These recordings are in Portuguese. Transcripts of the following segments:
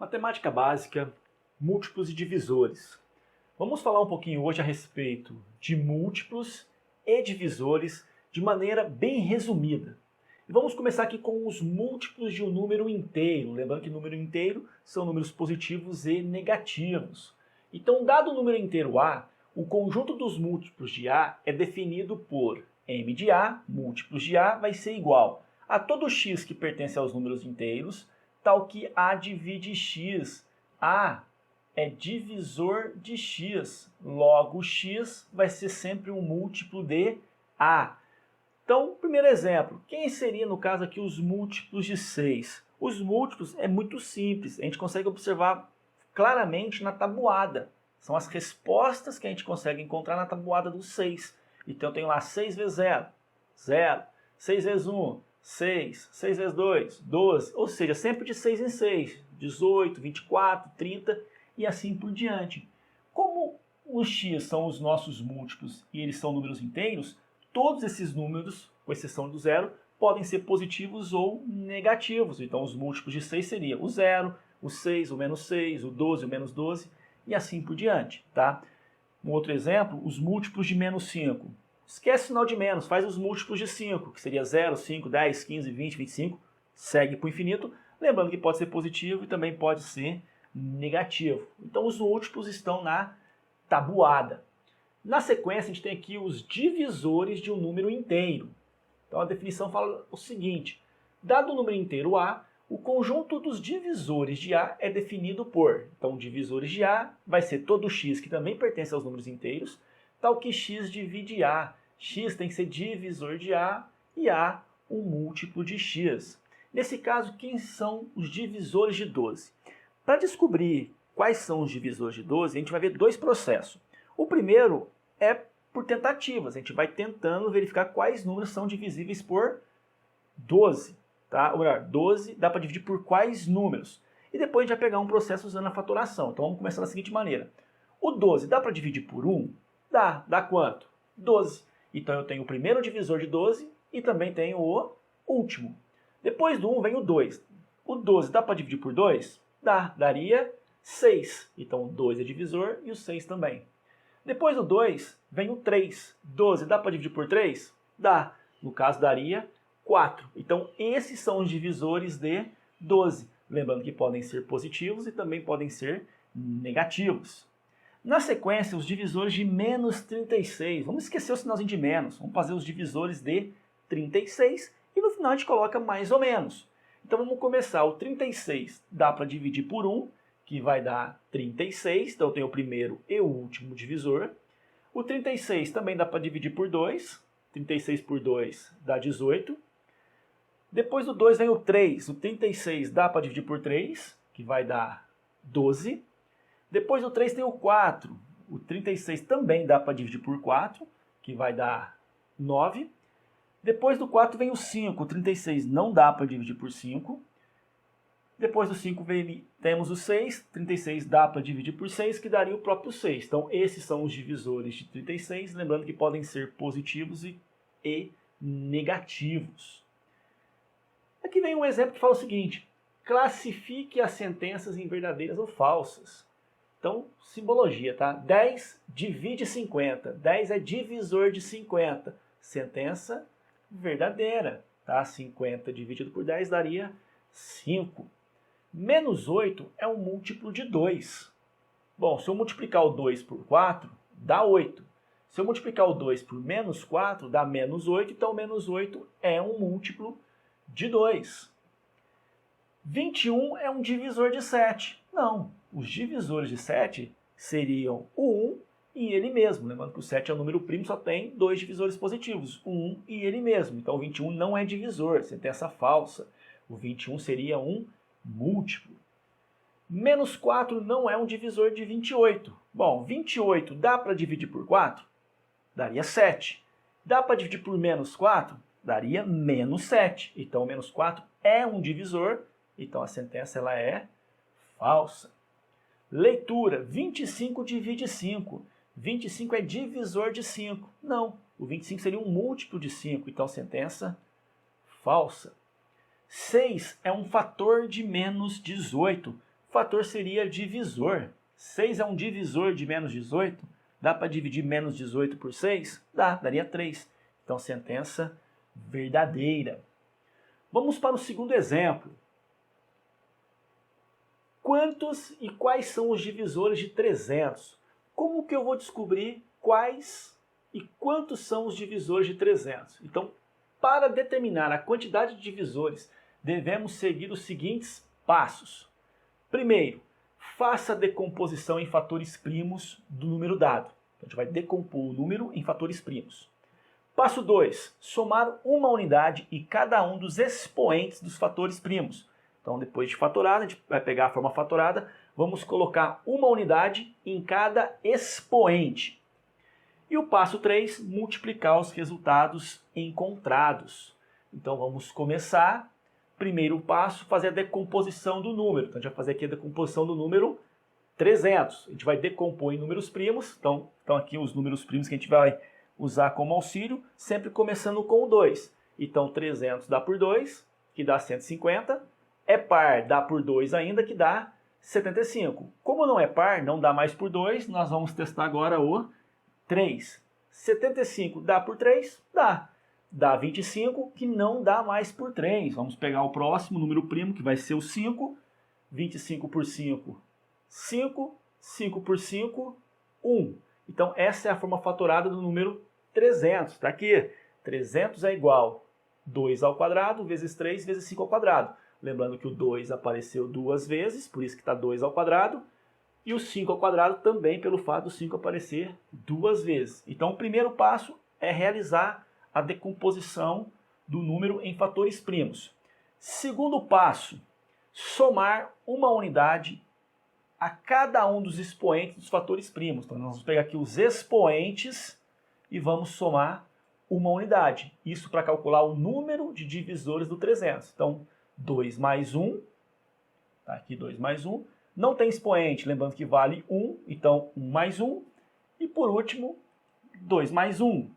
Matemática básica, múltiplos e divisores. Vamos falar um pouquinho hoje a respeito de múltiplos e divisores de maneira bem resumida. E vamos começar aqui com os múltiplos de um número inteiro. Lembrando que número inteiro são números positivos e negativos. Então, dado o número inteiro A, o conjunto dos múltiplos de A é definido por m de A, múltiplos de A, vai ser igual a todo x que pertence aos números inteiros, tal que A divide x. A é divisor de x, logo x vai ser sempre um múltiplo de A. Então, primeiro exemplo, quem seria no caso aqui os múltiplos de 6? Os múltiplos é muito simples, a gente consegue observar claramente na tabuada. São as respostas que a gente consegue encontrar na tabuada do 6. Então eu tenho lá 6 vezes 0, 0, 6 vezes 1, 6, 6 vezes 2, 12, ou seja, sempre de 6 em 6, 18, 24, 30 e assim por diante. Como os x são os nossos múltiplos e eles são números inteiros, todos esses números, com exceção do 0, podem ser positivos ou negativos. Então os múltiplos de 6 seriam o 0, o 6, o menos 6, o 12, o menos 12 e assim por diante. Tá? Um outro exemplo, os múltiplos de menos 5. Esquece o sinal de menos, faz os múltiplos de 5, que seria 0, 5, 10, 15, 20, 25, segue para o infinito. Lembrando que pode ser positivo e também pode ser negativo. Então os múltiplos estão na tabuada. Na sequência a gente tem aqui os divisores de um número inteiro. Então a definição fala o seguinte, dado o número inteiro A, o conjunto dos divisores de A é definido por, então divisores de A vai ser todo x que também pertence aos números inteiros, tal que x divide A. X tem que ser divisor de A e A um múltiplo de x. Nesse caso, quem são os divisores de 12? Para descobrir quais são os divisores de 12, a gente vai ver dois processos. O primeiro é por tentativas, a gente vai tentando verificar quais números são divisíveis por 12. Tá? Ou melhor, 12 dá para dividir por quais números? E depois a gente vai pegar um processo usando a fatoração. Então vamos começar da seguinte maneira. O 12 dá para dividir por 1? Dá quanto? 12. Então eu tenho o primeiro divisor de 12 e também tenho o último. Depois do 1 vem o 2. O 12 dá para dividir por 2? Daria 6. Então o 2 é divisor e o 6 também. Depois do 2 vem o 3. 12 dá para dividir por 3? Dá. No caso daria 4. Então esses são os divisores de 12. Lembrando que podem ser positivos e também podem ser negativos. Na sequência, os divisores de menos 36. Vamos esquecer o sinalzinho de menos. Vamos fazer os divisores de 36 e no final a gente coloca mais ou menos. Então vamos começar. O 36 dá para dividir por 1, que vai dar 36. Então eu tenho o primeiro e o último divisor. O 36 também dá para dividir por 2. 36 por 2 dá 18. Depois do 2 vem o 3. O 36 dá para dividir por 3, que vai dar 12. Depois do 3 tem o 4. O 36 também dá para dividir por 4, que vai dar 9. Depois do 4 vem o 5. O 36 não dá para dividir por 5. Depois do 5 temos o 6. 36 dá para dividir por 6, que daria o próprio 6. Então esses são os divisores de 36, lembrando que podem ser positivos e negativos. Aqui vem um exemplo que fala o seguinte. Classifique as sentenças em verdadeiras ou falsas. Então, simbologia, tá? 10 divide 50. 10 é divisor de 50. Sentença verdadeira, tá? 50 dividido por 10 daria 5. Menos 8 é um múltiplo de 2. Bom, se eu multiplicar o 2 por 4, dá 8. Se eu multiplicar o 2 por menos 4, dá menos 8. Então, menos 8 é um múltiplo de 2. 21 é um divisor de 7. Não, os divisores de 7 seriam o 1 e ele mesmo. Lembrando que o 7 é um número primo, só tem dois divisores positivos, o 1 e ele mesmo. Então o 21 não é divisor, sentença falsa. O 21 seria um múltiplo. Menos 4 não é um divisor de 28. Bom, 28 dá para dividir por 4? Daria 7. Dá para dividir por menos 4? Daria menos 7. Então menos 4 é um divisor. Então a sentença ela é falsa. Leitura, 25 divide 5. 25 é divisor de 5. Não, o 25 seria um múltiplo de 5. Então sentença falsa. 6 é um fator de menos 18. fator seria divisor. 6 é um divisor de menos 18. Dá para dividir menos 18 por 6? Dá, daria 3. Então, sentença verdadeira. Vamos para o segundo exemplo. Quantos e quais são os divisores de 300? Como que eu vou descobrir quais e quantos são os divisores de 300? Então, para determinar a quantidade de divisores, devemos seguir os seguintes passos. Primeiro, faça a decomposição em fatores primos do número dado. Então, a gente vai decompor o número em fatores primos. Passo 2, somar uma unidade e cada um dos expoentes dos fatores primos. Então, depois de fatorada, a gente vai pegar a forma fatorada, vamos colocar uma unidade em cada expoente. E o passo 3, multiplicar os resultados encontrados. Então, vamos começar. Primeiro passo, fazer a decomposição do número. Então, a gente vai fazer aqui a decomposição do número 300. A gente vai decompor em números primos. Então aqui os números primos que a gente vai usar como auxílio, sempre começando com o 2. Então, 300 dá por 2, que dá 150. É par, dá por 2 ainda, que dá 75. Como não é par, não dá mais por 2, nós vamos testar agora o 3. 75 dá por 3? Dá. Dá 25, que não dá mais por 3. Vamos pegar o próximo número primo, que vai ser o 5. 25 por 5, 5. 5 por 5, 1. Então, essa é a forma fatorada do número 300. Está aqui. 300 é igual a 2 ao quadrado vezes 3 vezes 5 ao quadrado. Lembrando que o 2 apareceu duas vezes, por isso que está 2 ao quadrado. E o 5 ao quadrado também pelo fato do 5 aparecer duas vezes. Então, o primeiro passo é realizar a decomposição do número em fatores primos. Segundo passo, somar uma unidade a cada um dos expoentes dos fatores primos. Então, nós vamos pegar aqui os expoentes e vamos somar uma unidade. Isso para calcular o número de divisores do 300. Então, 2 mais 1, tá aqui 2 mais 1, não tem expoente, lembrando que vale 1, então 1 mais 1, e por último, 2 mais 1.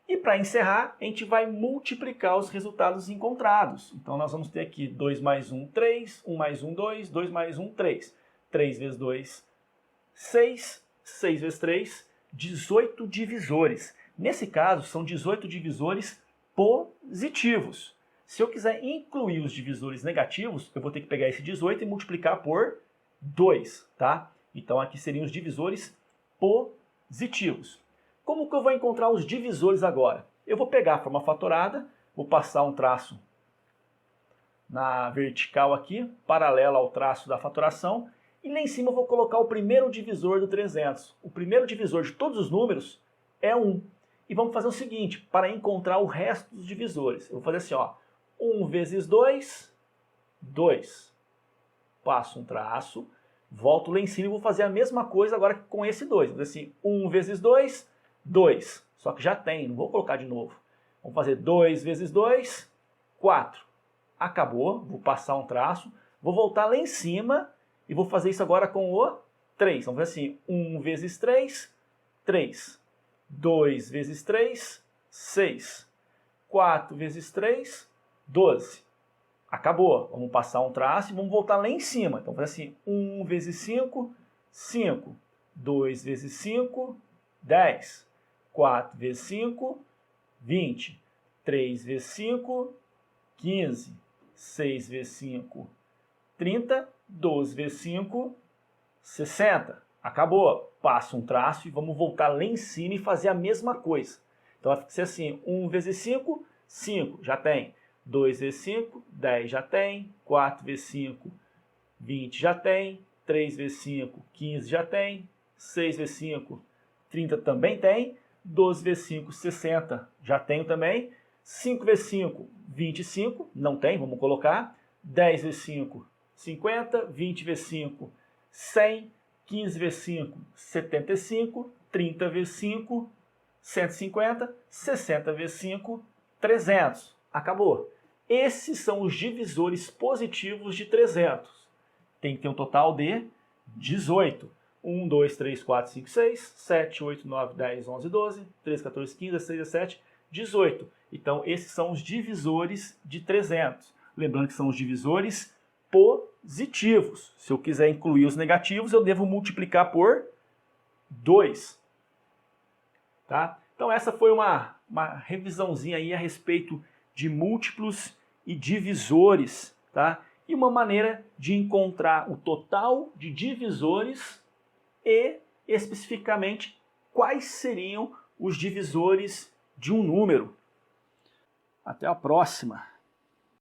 E para encerrar, a gente vai multiplicar os resultados encontrados. Então nós vamos ter aqui 2 mais 1, 3, 1 mais 1, 2, 2 mais 1, 3. 3 vezes 2, 6, 6 vezes 3, 18 divisores. Nesse caso, são 18 divisores positivos. Se eu quiser incluir os divisores negativos, eu vou ter que pegar esse 18 e multiplicar por 2, tá? Então aqui seriam os divisores positivos. Como que eu vou encontrar os divisores agora? Eu vou pegar a forma fatorada, vou passar um traço na vertical aqui, paralela ao traço da fatoração, e lá em cima eu vou colocar o primeiro divisor do 300. O primeiro divisor de todos os números é 1. E vamos fazer o seguinte, para encontrar o resto dos divisores. Eu vou fazer assim, ó. 1 vezes 2, 2. Passo um traço, volto lá em cima e vou fazer a mesma coisa agora com esse 2. Vou fazer assim, 1 vezes 2, 2. Só que já tem, não vou colocar de novo. Vamos fazer 2 vezes 2, 4. Acabou, vou passar um traço, vou voltar lá em cima e vou fazer isso agora com o 3. Vamos fazer assim, 1 vezes 3, 3. 2 vezes 3, 6. 4 vezes 3, 12. Acabou. Vamos passar um traço e vamos voltar lá em cima. Então, faz assim, 1 vezes 5, 5. 2 vezes 5, 10. 4 vezes 5, 20. 3 vezes 5, 15. 6 vezes 5, 30. 12 vezes 5, 60. Acabou. Passa um traço e vamos voltar lá em cima e fazer a mesma coisa. Então, vai ser assim, 1 vezes 5, 5. Já tem. 2 vezes 5, 10 já tem, 4 vezes 5, 20 já tem, 3 vezes 5, 15 já tem, 6 vezes 5, 30 também tem, 12 vezes 5, 60 já tenho também, 5 vezes 5, 25, não tem, vamos colocar, 10 vezes 5, 50, 20 vezes 5, 100, 15 vezes 5, 75, 30 vezes 5, 150, 60 vezes 5, 300. Acabou. Esses são os divisores positivos de 300. Tem que ter um total de 18. 1, 2, 3, 4, 5, 6, 7, 8, 9, 10, 11, 12, 13, 14, 15, 16, 17, 18. Então, esses são os divisores de 300. Lembrando que são os divisores positivos. Se eu quiser incluir os negativos, eu devo multiplicar por 2. Tá? Então essa foi uma revisãozinha aí a respeito de múltiplos e divisores, tá? E uma maneira de encontrar o total de divisores e, especificamente, quais seriam os divisores de um número. Até a próxima!